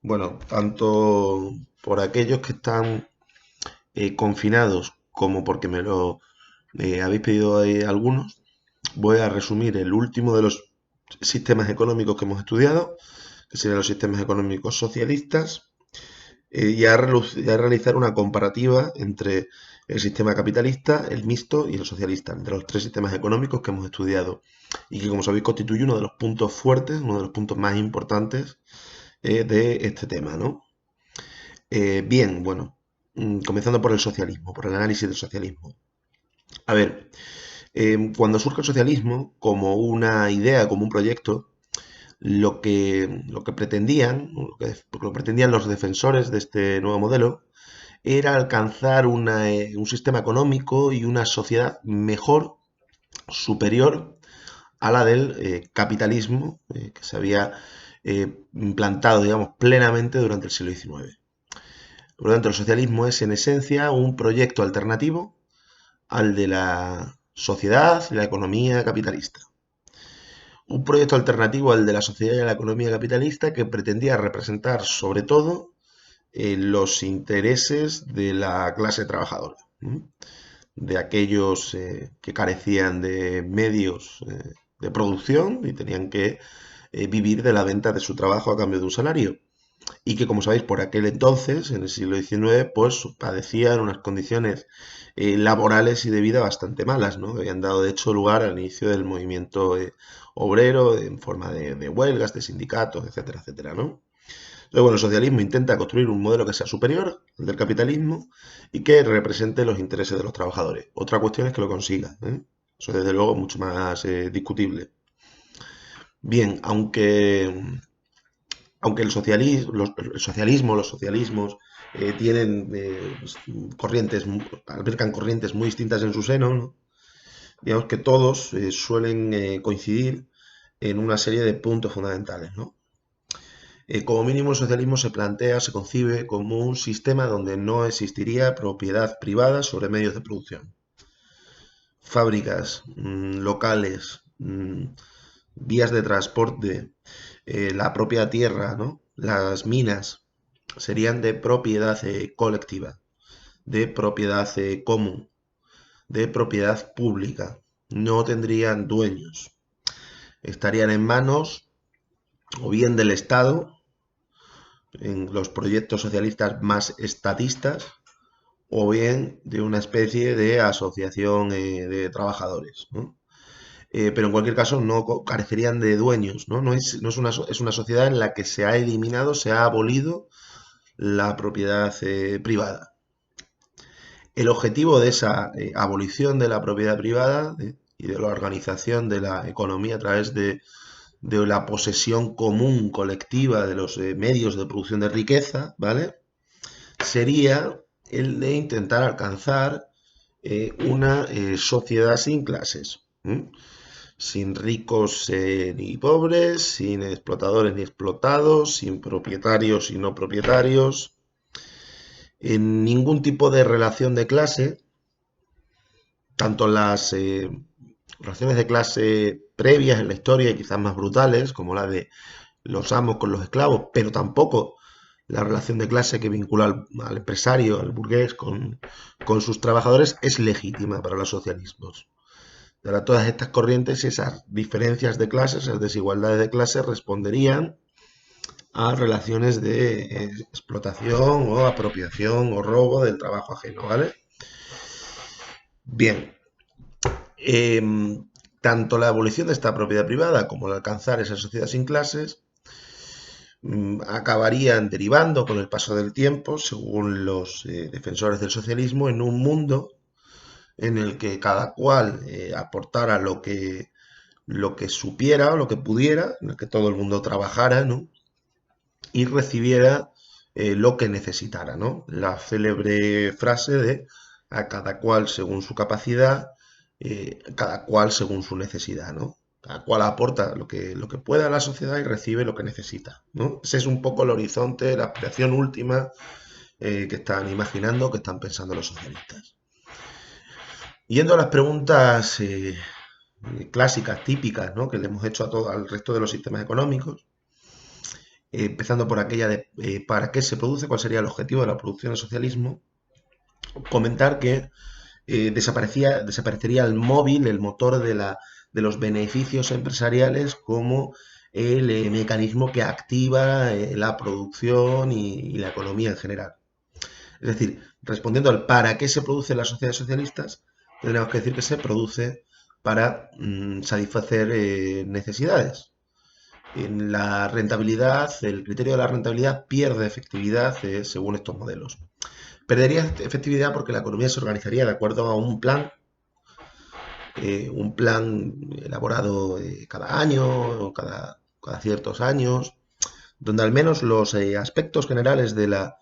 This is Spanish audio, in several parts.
Bueno, tanto por aquellos que están confinados como porque me lo habéis pedido algunos, voy a resumir el último de los sistemas económicos que hemos estudiado, que serían los sistemas económicos socialistas, y a realizar una comparativa entre el sistema capitalista, el mixto y el socialista, entre los tres sistemas económicos que hemos estudiado, y que, como sabéis, constituye uno de los puntos fuertes, uno de los puntos más importantes de este tema, ¿no? Bien, bueno, comenzando por el socialismo, por el análisis del socialismo. A ver, cuando surge el socialismo como una idea, como un proyecto, lo que pretendían, lo que pretendían los defensores de este nuevo modelo, era alcanzar un sistema económico y una sociedad mejor, superior a la del capitalismo que se había implantado, digamos, plenamente durante el siglo XIX. Por lo tanto, el socialismo es en esencia un proyecto alternativo al de la sociedad y la economía capitalista. Un proyecto alternativo al de la sociedad y la economía capitalista que pretendía representar sobre todo los intereses de la clase trabajadora, ¿m? De aquellos que carecían de medios de producción y tenían que vivir de la venta de su trabajo a cambio de un salario y que, como sabéis, por aquel entonces, en el siglo XIX, pues padecían unas condiciones laborales y de vida bastante malas, ¿no? Que habían dado, de hecho, lugar al inicio del movimiento obrero en forma de huelgas, de sindicatos, etcétera, etcétera, ¿no? Entonces, bueno, el socialismo intenta construir un modelo que sea superior al del capitalismo y que represente los intereses de los trabajadores. Otra cuestión es que lo consiga, ¿eh? Eso, desde luego, es mucho más discutible. Bien, aunque el socialismo, los socialismos tienen corrientes, albergan corrientes muy distintas en su seno, ¿no? Digamos que todos suelen coincidir en una serie de puntos fundamentales, ¿no? Como mínimo, el socialismo se plantea, se concibe como un sistema donde no existiría propiedad privada sobre medios de producción. Fábricas, locales, vías de transporte, la propia tierra, ¿no? Las minas serían de propiedad colectiva, de propiedad común, de propiedad pública. No tendrían dueños. Estarían en manos o bien del Estado, en los proyectos socialistas más estatistas, o bien de una especie de asociación de trabajadores, ¿no? Pero en cualquier caso no carecerían de dueños, ¿no? Es una sociedad en la que se ha eliminado, se ha abolido la propiedad privada. El objetivo de esa abolición de la propiedad privada y de la organización de la economía a través de la posesión común colectiva de los medios de producción de riqueza, ¿vale? Sería el de intentar alcanzar una sociedad sin clases, ¿m? Sin ricos ni pobres, sin explotadores ni explotados, sin propietarios y no propietarios, en ningún tipo de relación de clase, tanto las relaciones de clase previas en la historia y quizás más brutales, como la de los amos con los esclavos, pero tampoco la relación de clase que vincula al empresario, al burgués, con sus trabajadores, es legítima para los socialismos. Ahora, todas estas corrientes, esas diferencias de clases, esas desigualdades de clases, responderían a relaciones de explotación o apropiación o robo del trabajo ajeno, ¿vale? Bien, eh, tanto la abolición de esta propiedad privada como el alcanzar esa sociedad sin clases acabarían derivando con el paso del tiempo, según los defensores del socialismo, en un mundo en el que cada cual aportara lo que supiera o lo que pudiera, en el que todo el mundo trabajara, ¿no? Y recibiera lo que necesitara, ¿no? La célebre frase de a cada cual según su capacidad, cada cual según su necesidad, ¿no? Cada cual aporta lo que pueda a la sociedad y recibe lo que necesita, ¿no? Ese es un poco el horizonte, la aspiración última que están imaginando, que están pensando los socialistas. Yendo a las preguntas clásicas, típicas, ¿no? Que le hemos hecho al resto de los sistemas económicos, empezando por aquella de para qué se produce, cuál sería el objetivo de la producción del socialismo, comentar que desaparecería el móvil, el motor de los beneficios empresariales como el mecanismo que activa la producción y la economía en general. Es decir, respondiendo al para qué se producen las sociedades socialistas, tendríamos que decir que se produce para satisfacer necesidades. En la rentabilidad, el criterio de la rentabilidad pierde efectividad según estos modelos. Perdería efectividad porque la economía se organizaría de acuerdo a un plan elaborado cada año o cada ciertos años, donde al menos los aspectos generales de la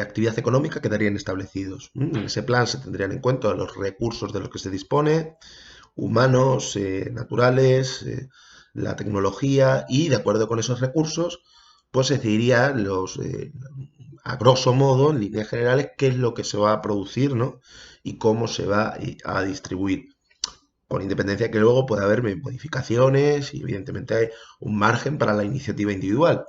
actividad económica quedarían establecidos. En ese plan se tendrían en cuenta los recursos de los que se dispone, humanos, naturales, la tecnología, y de acuerdo con esos recursos, pues se decidiría a grosso modo, en líneas generales, qué es lo que se va a producir, ¿no? Y cómo se va a distribuir. Con independencia que luego puede haber modificaciones y evidentemente hay un margen para la iniciativa individual.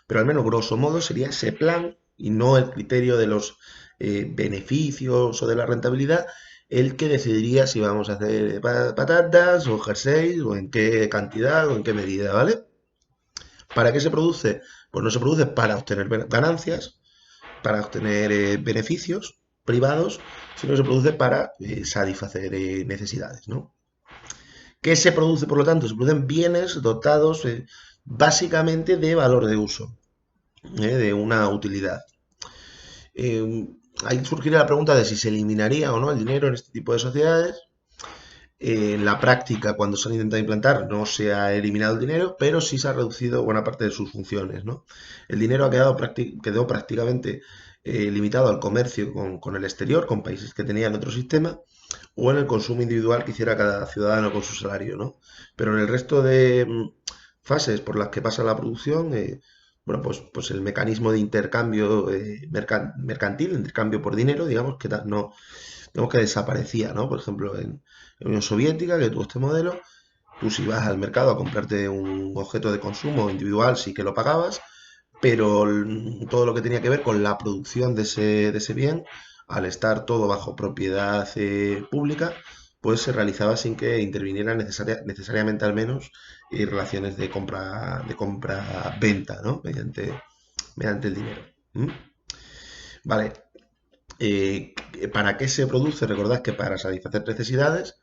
Pero al menos grosso modo sería ese plan y no el criterio de los beneficios o de la rentabilidad el que decidiría si vamos a hacer patatas o jerseys o en qué cantidad o en qué medida, ¿vale? ¿Para qué se produce? Pues no se produce para obtener ganancias, para obtener beneficios privados, sino se produce para satisfacer necesidades, ¿no? ¿Qué se produce, por lo tanto? Se producen bienes dotados básicamente de valor de uso, de una utilidad. Ahí surgiría la pregunta de si se eliminaría o no el dinero en este tipo de sociedades. En la práctica, cuando se han intentado implantar, no se ha eliminado el dinero, pero sí se ha reducido buena parte de sus funciones, ¿no? El dinero quedó prácticamente limitado al comercio con el exterior, con países que tenían otro sistema, o en el consumo individual que hiciera cada ciudadano con su salario, ¿no? Pero en el resto de fases por las que pasa la producción, bueno, pues el mecanismo de intercambio mercantil, intercambio por dinero, digamos no, digamos que desaparecía, ¿no? Por ejemplo, en Unión Soviética, que tuvo este modelo, tú si vas al mercado a comprarte un objeto de consumo individual, sí que lo pagabas, pero todo lo que tenía que ver con la producción de ese bien, al estar todo bajo propiedad pública, pues se realizaba sin que intervinieran necesariamente al menos relaciones de compra-venta, ¿no? Mediante el dinero. ¿Mm? Vale. ¿Para qué se produce? Recordad que para satisfacer necesidades.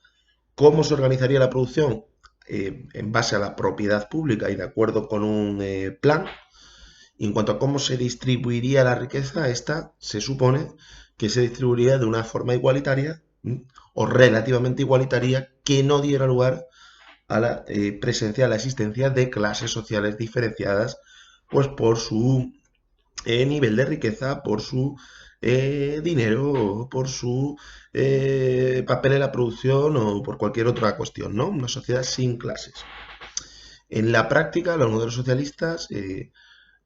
¿Cómo se organizaría la producción? En base a la propiedad pública y de acuerdo con un plan. Y en cuanto a cómo se distribuiría la riqueza, esta se supone que se distribuiría de una forma igualitaria o relativamente igualitaria que no diera lugar a la presencia, a la existencia de clases sociales diferenciadas, pues por su nivel de riqueza, por su dinero, por su papel en la producción o por cualquier otra cuestión, ¿no? Una sociedad sin clases. En la práctica, los modelos socialistas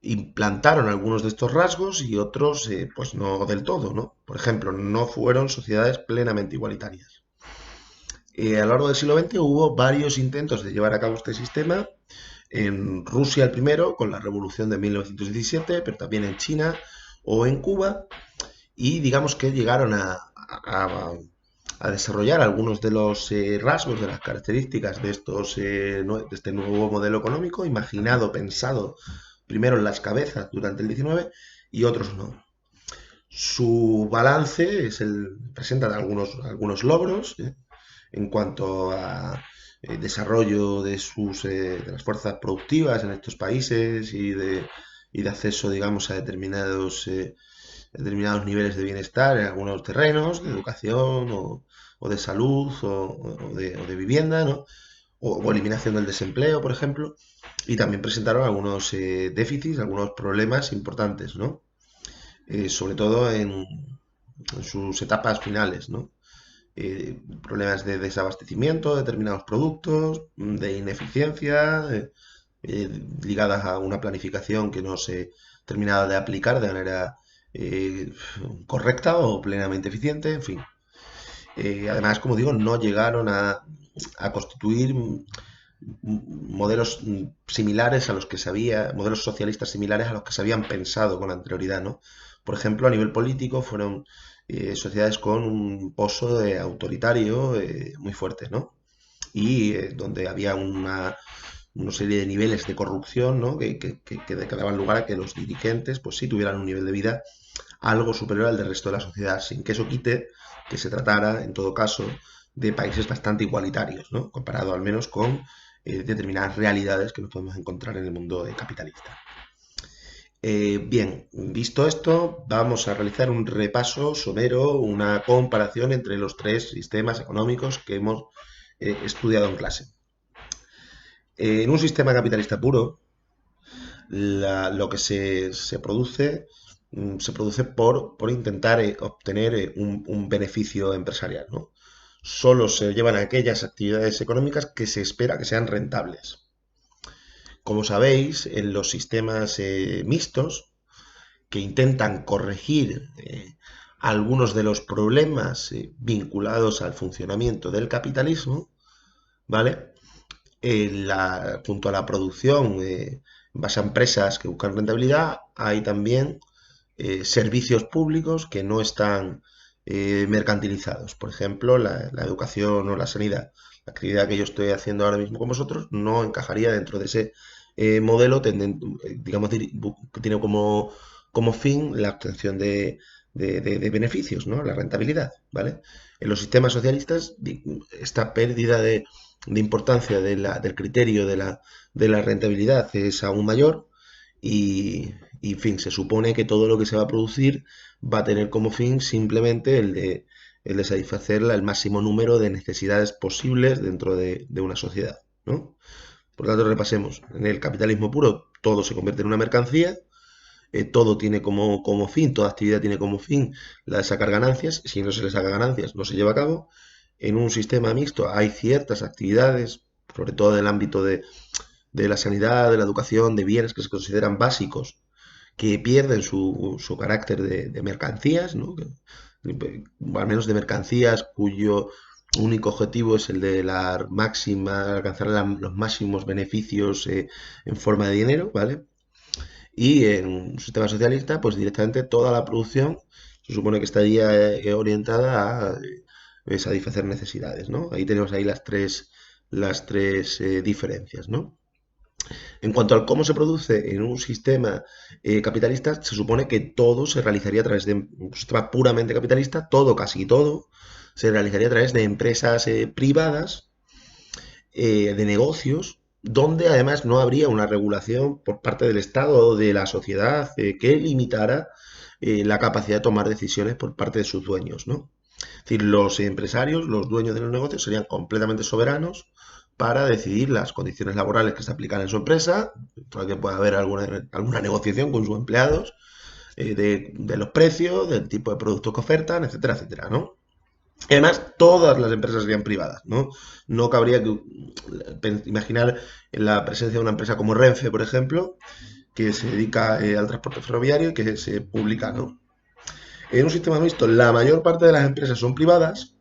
implantaron algunos de estos rasgos y otros, pues no del todo, ¿no? Por ejemplo, no fueron sociedades plenamente igualitarias. A lo largo del siglo XX hubo varios intentos de llevar a cabo este sistema. En Rusia el primero, con la revolución de 1917, pero también en China o en Cuba, y digamos que llegaron a desarrollar algunos de los rasgos, de las características de este nuevo modelo económico, imaginado, pensado primero en las cabezas durante el 19 y otros no. Su balance presenta algunos logros en cuanto a desarrollo de las fuerzas productivas en estos países y de acceso, digamos, a determinados niveles de bienestar en algunos terrenos, de educación o de salud o de vivienda, ¿no? O eliminación del desempleo, por ejemplo, y también presentaron algunos déficits, algunos problemas importantes, ¿no? Sobre todo en sus etapas finales, ¿no? Problemas de desabastecimiento de determinados productos, de ineficiencia, ligadas a una planificación que no se terminaba de aplicar de manera correcta o plenamente eficiente, en fin. Además, como digo, no llegaron a constituir modelos similares a los que se había, modelos socialistas similares a los que se habían pensado con anterioridad, ¿no? Por ejemplo, a nivel político fueron sociedades con un pozo autoritario muy fuerte, ¿no? Y donde había una serie de niveles de corrupción, ¿no? Que daban lugar a que los dirigentes, pues sí, tuvieran un nivel de vida algo superior al del resto de la sociedad, sin que eso quite que se tratara, en todo caso, de países bastante igualitarios, ¿no? Comparado al menos con determinadas realidades que nos podemos encontrar en el mundo capitalista. Bien, visto esto, vamos a realizar un repaso somero, una comparación entre los tres sistemas económicos que hemos estudiado en clase. En un sistema capitalista puro, lo que se produce por intentar obtener un beneficio empresarial, ¿no? Solo se llevan aquellas actividades económicas que se espera que sean rentables. Como sabéis, en los sistemas mixtos, que intentan corregir algunos de los problemas vinculados al funcionamiento del capitalismo, ¿vale? Junto a la producción en base a empresas que buscan rentabilidad, hay también servicios públicos que no están mercantilizados. Por ejemplo, la educación o la sanidad. La actividad que yo estoy haciendo ahora mismo con vosotros no encajaría dentro de ese modelo, digamos, que tiene como fin la obtención de beneficios, ¿no? La rentabilidad, ¿vale? En los sistemas socialistas, esta pérdida de importancia del criterio de la rentabilidad es aún mayor y, en fin, se supone que todo lo que se va a producir va a tener como fin simplemente el de satisfacer el máximo número de necesidades posibles dentro de una sociedad, ¿no? Por lo tanto, repasemos. En el capitalismo puro, todo se convierte en una mercancía, todo tiene como fin, toda actividad tiene como fin la de sacar ganancias. Si no se le saca ganancias, no se lleva a cabo. En un sistema mixto hay ciertas actividades, sobre todo en el ámbito de la sanidad, de la educación, de bienes que se consideran básicos, que pierden su carácter de mercancías, ¿no? Al menos de mercancías cuyo único objetivo es el de la máxima, alcanzar los máximos beneficios en forma de dinero, ¿vale? Y en un sistema socialista, pues directamente toda la producción se supone que estaría orientada a satisfacer necesidades, ¿no? Ahí tenemos ahí las tres diferencias, ¿no? En cuanto al cómo se produce en un sistema capitalista, se supone que todo se realizaría a través de un sistema puramente capitalista, todo, casi todo, se realizaría a través de empresas privadas, de negocios, donde además no habría una regulación por parte del Estado o de la sociedad que limitara la capacidad de tomar decisiones por parte de sus dueños, ¿no? Es decir, los empresarios, los dueños de los negocios serían completamente soberanos para decidir las condiciones laborales que se aplican en su empresa, para que pueda haber alguna negociación con sus empleados, de los precios, del tipo de productos que ofertan, etcétera, etcétera, ¿no? Y además, todas las empresas serían privadas, ¿no? No cabría imaginar la presencia de una empresa como Renfe, por ejemplo, que se dedica al transporte ferroviario y que se publica, ¿no? En un sistema mixto, la mayor parte de las empresas son privadas,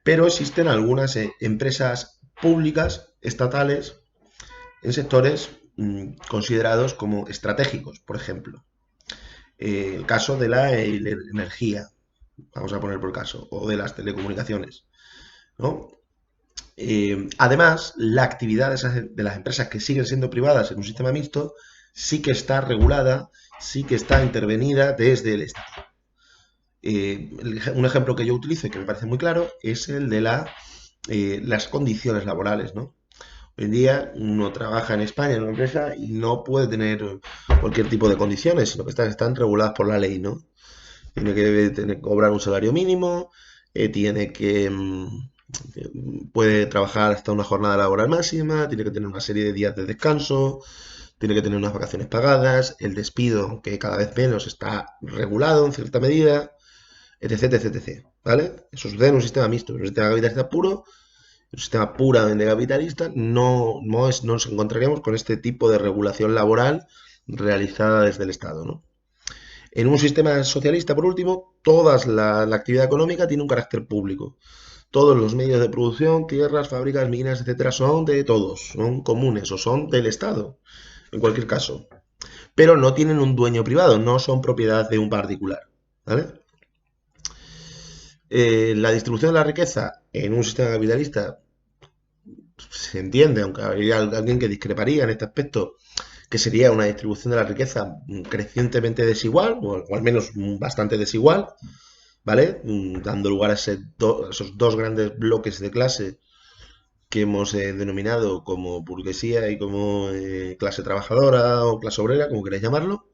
pero existen algunas empresas públicas, estatales, en sectores considerados como estratégicos, por ejemplo. El caso de la energía, vamos a poner por caso, o de las telecomunicaciones, ¿no? Además, la actividad de las empresas que siguen siendo privadas en un sistema mixto sí que está regulada, sí que está intervenida desde el Estado. Un ejemplo que yo utilizo y que me parece muy claro es el de las condiciones laborales, ¿no? Hoy en día uno trabaja en España en una empresa y no puede tener cualquier tipo de condiciones, sino que están reguladas por la ley, ¿no? Tiene que cobrar un salario mínimo, tiene que puede trabajar hasta una jornada laboral máxima, tiene que tener una serie de días de descanso, tiene que tener unas vacaciones pagadas, el despido, que cada vez menos está regulado en cierta medida, etc, etc, etc, ¿vale? Eso sucede en un sistema mixto, en un sistema capitalista puro, en un sistema puramente capitalista, no nos encontraríamos con este tipo de regulación laboral realizada desde el Estado, ¿no? En un sistema socialista, por último, toda la actividad económica tiene un carácter público. todos los medios de producción, tierras, fábricas, minas, etcétera, son de todos, son comunes o son del Estado, en cualquier caso. Pero no tienen un dueño privado, no son propiedad de un particular. ¿Vale? La distribución de la riqueza en un sistema capitalista se entiende, aunque habría alguien que discreparía en este aspecto, que sería una distribución de la riqueza crecientemente desigual, o al menos bastante desigual, ¿vale? Dando lugar a esos dos grandes bloques de clase que hemos denominado como burguesía y como clase trabajadora o clase obrera, como queráis llamarlo.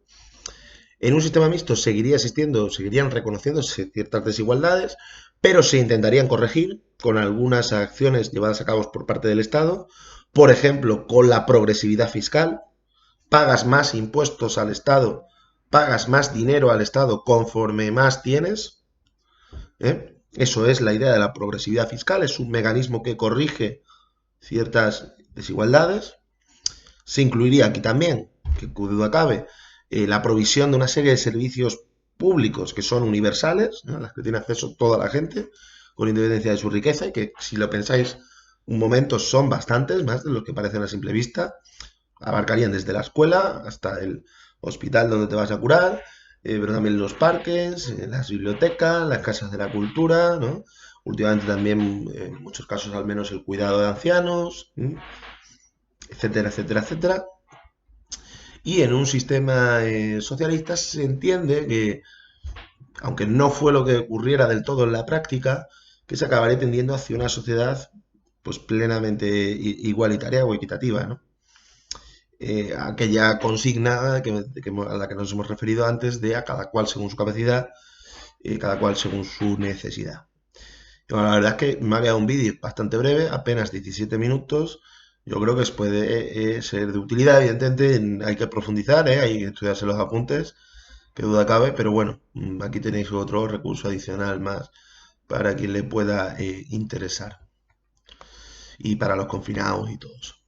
En un sistema mixto seguiría existiendo, seguirían reconociéndose ciertas desigualdades, pero se intentarían corregir con algunas acciones llevadas a cabo por parte del Estado, por ejemplo, con la progresividad fiscal. Pagas más impuestos al Estado, pagas más dinero al Estado conforme más tienes. Eso es la idea de la progresividad fiscal, es un mecanismo que corrige ciertas desigualdades. Se incluiría aquí también, que duda cabe, la provisión de una serie de servicios públicos que son universales, ¿no? A las que tiene acceso toda la gente, con independencia de su riqueza, y que si lo pensáis un momento son bastantes, más de los que parecen a simple vista. Abarcarían desde la escuela hasta el hospital donde te vas a curar, pero también los parques, las bibliotecas, las casas de la cultura, ¿no? Últimamente también, en muchos casos al menos, el cuidado de ancianos, etcétera, etcétera, etcétera. Y en un sistema socialista se entiende que, aunque no fue lo que ocurriera del todo en la práctica, que se acabaría tendiendo hacia una sociedad pues plenamente igualitaria o equitativa, ¿no? Aquella consigna a la que nos hemos referido antes de a cada cual según su capacidad, cada cual según su necesidad. Bueno, la verdad es que me ha quedado un vídeo bastante breve, apenas 17 minutos. Yo creo que puede ser de utilidad, evidentemente hay que profundizar, hay que estudiarse los apuntes, que duda cabe, pero bueno, aquí tenéis otro recurso adicional más para quien le pueda interesar y para los confinados y todos.